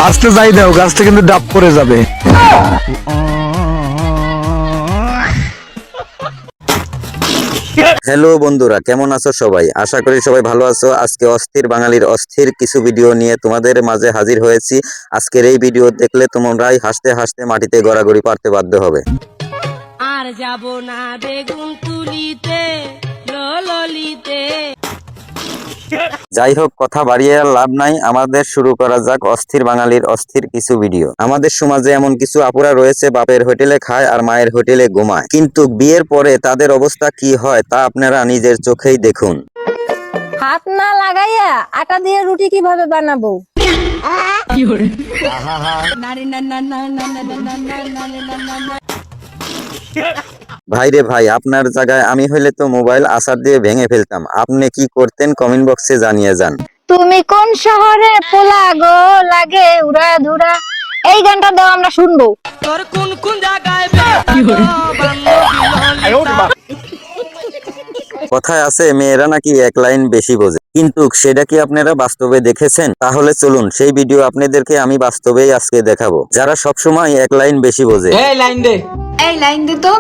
আস্তে যাই দাও, গাছটা কিন্তু ডাব পড়ে যাবে। হ্যালো বন্ধুরা, কেমন আছো সবাই? আশা করি সবাই ভালো আছো। আজকে অস্থির বাঙালির অস্থির কিছু ভিডিও নিয়ে তোমাদের মাঝে হাজির হয়েছি। আজকের এই ভিডিও দেখলে তোমরাই হাসতে হাসতে মাটিতে গড়াগড়ি পারতে বাধ্য হবে। আর যাব না বেগুন তুলিতে ললিতে। যাই হোক, কথা বাড়িয়ে আর লাভ নাই, আমাদের শুরু করা যাক অস্থির বাঙালির অস্থির কিছু ভিডিও। আমাদের সমাজে এমন কিছু আপুরা রয়েছে, বাপের হোটেলে খায় আর মায়ের হোটেলে ঘুমায়, কিন্তু বিয়ের পরে তাদের অবস্থা কি হয় তা আপনারা নিজের চোখেই দেখুন। হাত না লাগাইয়া আটা দিয়ে রুটি কিভাবে বানাবো? ভাইরে ভাই, আপনার জায়গায় আমি হইলে তো মোবাইল আছাড় দিয়ে ভেঙে ফেলতাম। আপনি কি করতেন কমেন্ট বক্সে জানিয়ে যান। তুমি কোন শহরে পোলা গো লাগে উড়া ধুরা, এই গানটা দাও আমরা শুনবো। তোর কোন কোন জায়গায় কথায় আছে মেয়েরা নাকি এক লাইন বেশি বোঝে, কিন্তু সেটা কি আপনারা বাস্তবে দেখেছেন? তাহলে চলুন সেই ভিডিও আপনাদেরকে আমি বাস্তবেই আজকে দেখাবো, যারা সবসময় এক লাইন বেশি বোঝে। এই লাইন দে তো।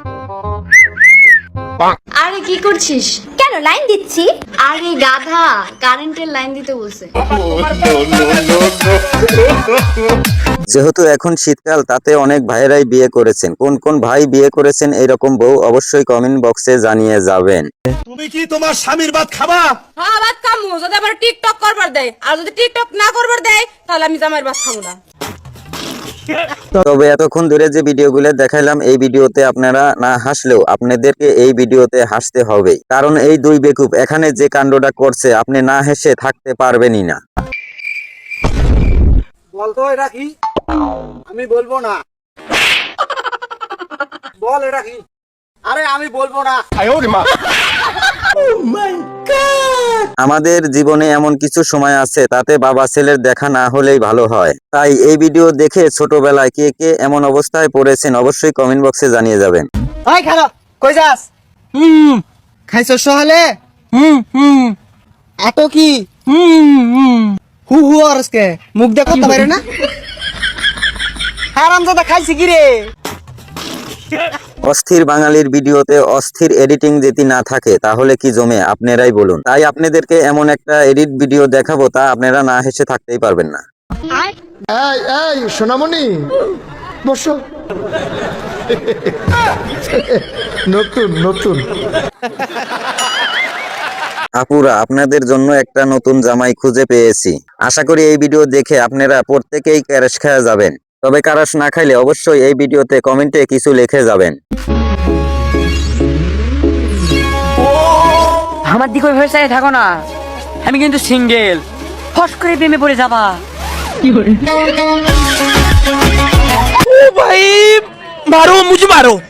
আরে কি করছিস? কেন লাইন দিচ্ছি? আরে গাধা, কারেন্টের লাইন দিতে বলছে। যেহেতু এখন শীতকাল, তাতে অনেক ভাইয়েরাই বিয়ে করেছেন। কোন কোন ভাই বিয়ে করেছেন এরকম বউ, অবশ্যই কমেন্ট বক্সে জানিয়ে যাবেন। তুমি কি তোমার স্বামীর ভাত খাবা? হ্যাঁ ভাত খামু, যদি আবার টিকটক করবার দেয়, আর যদি টিকটক না করবার দেয় তাহলে আমি জামাইয়ের ভাত খাবো না। তবে এতক্ষণ ধরে যে ভিডিওগুলো দেখাইলাম, এই ভিডিওতে আপনারা না হাসলেও আপনাদেরকে এই ভিডিওতে হাসতে হবে, কারণ এই দুই বেকুব এখানে যে কাণ্ডটা করছে আপনি না হেসে থাকতে পারবেনই না। বলতো এটা কি? আমি বলবো না। বল এটা কি? আরে আমি বলবো না। আমাদের জীবনে এমন কিছু সময় আছে তাতে বাবা ছেলের দেখা না হলেই ভালো হয়। তাই এই ভিডিও দেখে ছোটবেলায় কে কে এমন অবস্থায় পড়েছেন অবশ্যই কমেন্ট বক্সে জানিয়ে যাবেন। ওই খারাপ কই যাস? খাইছো সহলে? এত কি? হু হু আরসকে মুখ দিয়ে কথা বাইরে না? হারামজাদা খাইছি কি রে? অস্থির বাঙালির ভিডিওতে অস্থির এডিটিং যদি না থাকে তাহলে কি জমে আপনারাই বলুন। তাই আপনাদেরকে এমন একটা এডিট ভিডিও দেখাবো, তা আপনারা না হেসে থাকতেই পারবেন না। এই এই সোনামণি বসো। নতুন নতুন আপুরা, আপনাদের জন্য একটা নতুন জামাই খুঁজে পেয়েছি। আশা করি এই ভিডিও দেখে আপনারা প্রত্যেকেই ক্যারাশ খাওয়া যাবেন। তবে ক্যারাশ না খাইলে অবশ্যই এই ভিডিওতে কমেন্টে কিছু লিখে যাবেন। আমার দিকে ওই ভরসায় থাকো না, আমি কিন্তু সিঙ্গেল, ফস করে প্রেমে পড়ে যাবা।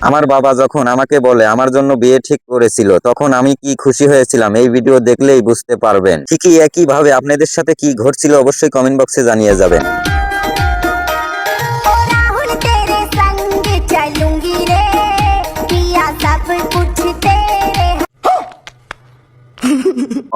আমার বাবা যখন আমাকে বলে আমার জন্য বিয়ে ঠিক করেছিল, তখন আমি কি খুশি হয়েছিলাম এই ভিডিও দেখলেই বুঝতে পারবেন। ঠিকই একই ভাবে আপনাদের সাথে কি ঘটছিল অবশ্যই কমেন্ট বক্সে জানিয়ে যাবেন।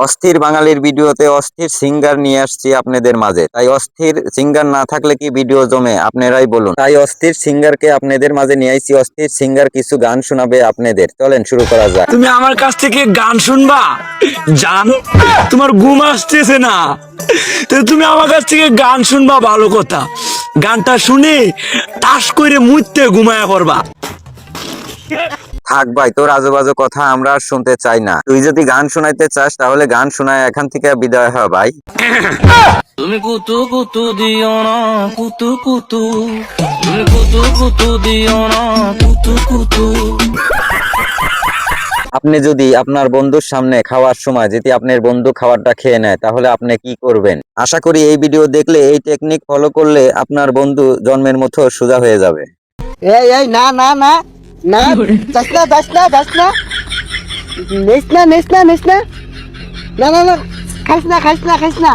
অস্থির বাঙালির ভিডিওতে অস্থির সিঙ্গার নিয়ে আসছি আপনাদের মাঝে। তাই অস্থির সিঙ্গার না থাকলে কি ভিডিও জমে আপনারাই বলুন। তাই অস্থির সিঙ্গারকে আপনাদের মাঝে নিয়ে আসছি। অস্থির সিঙ্গার কিছু গান শোনাবে আপনাদের। চলেন শুরু করা যাক। তুমি আমার কাছ থেকে গান শুনবা? জানো তোমার ঘুম আসতেছে না, তো তুমি আমার কাছ থেকে গান শুনবা, ভালো কথা। গানটা শুনে টাস করে মুইতে ঘুমায়া পড়বা। থাক ভাই, তোর আজেবাজে কথা আমরা আর শুনতে চাই না। তুই যদি গান শোনাইতে চাস তাহলে গান শোনায় এখান থেকে বিদায় হ ভাই। তুমি কুতু কুতু দিও না, কুতু কুতু, তুমি কুতু কুতু দিও না, কুতু কুতু। আপনি যদি আপনার বন্ধুর সামনে খাওয়ার সময় যদি আপনার বন্ধু খাবারটা খেয়ে নেয় তাহলে আপনি কি করবেন? আশা করি এই ভিডিও দেখলে এই টেকনিক ফলো করলে আপনার বন্ধু জন্মের মতো সোজা হয়ে যাবে। এই এই না না না না, যাস না যাস না যাস না, নেস না নেস না নেস না, না না না, খাইস না খাইস না খাইস না।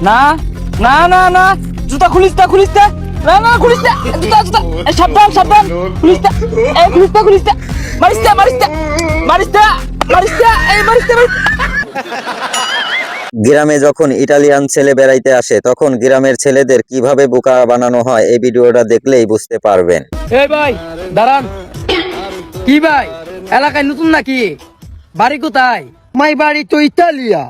না না না না, জুতা খুলিস না খুলিস না, না না খুলিস না, জুতা জুতা, সাবধান সাবধান, খুলিস না, এই খুলিস না খুলিস না, মারিস না মারিস না মারিস না মারিস না, এই মারিস না। গ্রামে যখন ইটালিয়ান ছেলে বেড়াইতে আসে তখন গ্রামের ছেলেদের কিভাবে বোকা বানানো হয় এই ভিডিওটা দেখলেই বুঝতে পারবেন। এই ভাই দাঁড়ান। কি ভাই এলাকায় নতুন নাকি? বাড়ি কোথায়? মাই বাড়ি তো ইতালিয়া।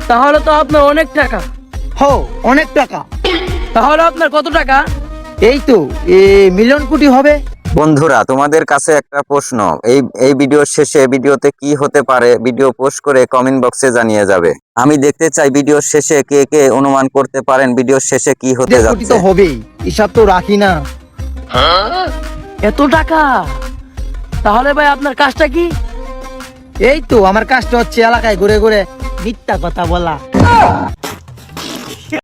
তাহলে তো আপনার অনেক টাকা। হো, অনেক টাকা। তাহলে আপনার কত টাকা? এই তো মিলিয়ন কোটি হবে। বন্ধুরা, তোমাদের কাছে একটা প্রশ্ন, এই ভিডিওর শেষে ভিডিওতে কি হতে পারে ভিডিও পোস্ট করে কমেন্ট বক্সে জানিয়ে যাবে। আমি দেখতে চাই ভিডিওর শেষে কে কে অনুমান করতে পারেন ভিডিওর শেষে কি হতে 1.5 কোটি যাচ্ছে। তো হবেই, হিসাব তো রাখি না। এত টাকা? তাহলে ভাই আপনার কাজটা কি? এই তো আমার কাজটা হচ্ছে এলাকায় ঘুরে ঘুরে মিথ্যা কথা বলা।